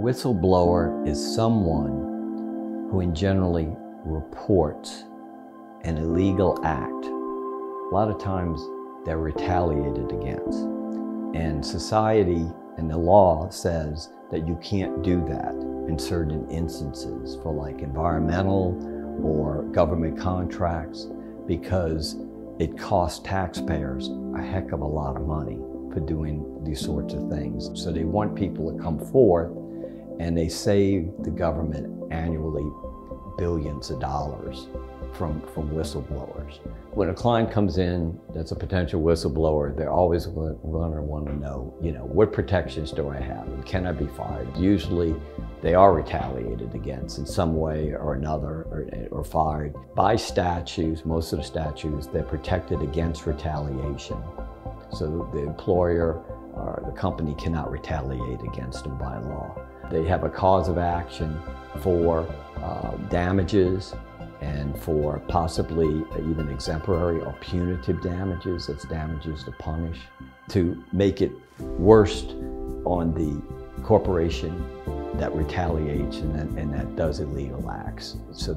whistleblower is someone who generally reports an illegal act. A lot of times they're retaliated against. And society and the law says that you can't do that in certain instances for like environmental or government contracts because it costs taxpayers a heck of a lot of money for doing these sorts of things. So they want people to come forth and they save the government annually billions of dollars from whistleblowers. When a client comes in that's a potential whistleblower, they're always going to want to know, what protections do I have and can I be fired? Usually they are retaliated against in some way or another or fired. By statutes, most of the statutes, they're protected against retaliation. So the employer or the company cannot retaliate against them by law. They have a cause of action for damages and for possibly even exemplary or punitive damages, that's damages to punish, to make it worse on the corporation that retaliates and that does illegal acts, so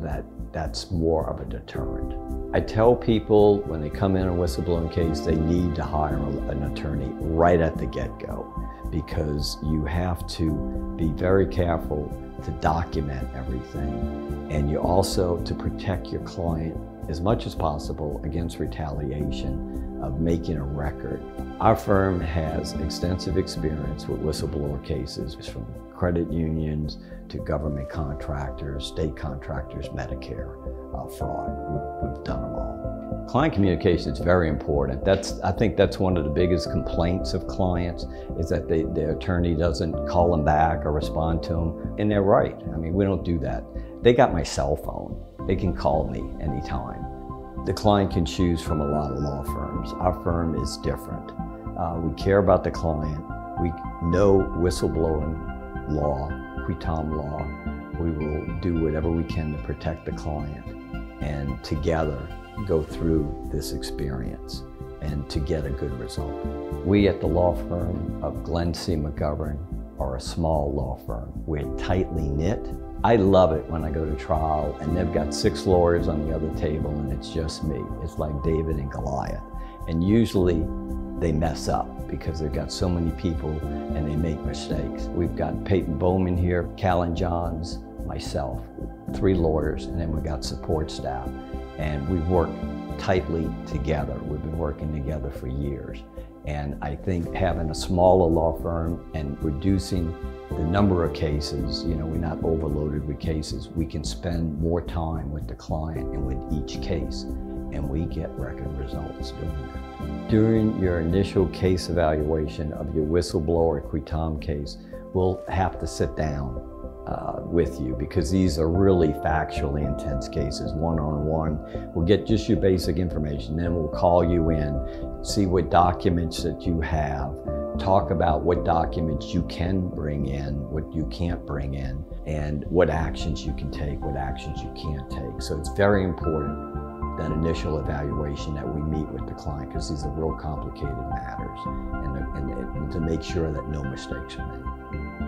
that's more of a deterrent. I tell people when they come in a whistleblowing case, they need to hire an attorney right at the get-go, because you have to be very careful to document everything, and you also to protect your client as much as possible against retaliation of making a record. Our firm has extensive experience with whistleblower cases, from credit unions to government contractors, state contractors, Medicare fraud. We've done them all. Client communication is very important. I think that's one of the biggest complaints of clients, is that the attorney doesn't call them back or respond to them. And they're right. I mean, we don't do that. They got my cell phone. They can call me anytime. The client can choose from a lot of law firms. Our firm is different. We care about the client. We know whistleblowing law, qui tam law. We will do whatever we can to protect the client and together go through this experience and to get a good result. We at the law firm of Glenn C. McGovern are a small law firm. We're tightly knit. I love it when I go to trial and they've got 6 lawyers on the other table and it's just me. It's like David and Goliath. And usually they mess up because they've got so many people and they make mistakes. We've got Peyton Bowman here, Callan Johns, myself, 3 lawyers, and then we've got support staff. And we work tightly together. We've been working together for years. And I think having a smaller law firm and reducing the number of cases, we're not overloaded with cases, we can spend more time with the client and with each case, and we get record results doing it. During your initial case evaluation of your whistleblower qui tam case, we'll have to sit down with you, because these are really factually intense cases, one-on-one. We'll get just your basic information, then we'll call you in, see what documents that you have, talk about what documents you can bring in, what you can't bring in, and what actions you can take, what actions you can't take. So it's very important, that initial evaluation, that we meet with the client, because these are real complicated matters, and to make sure that no mistakes are made.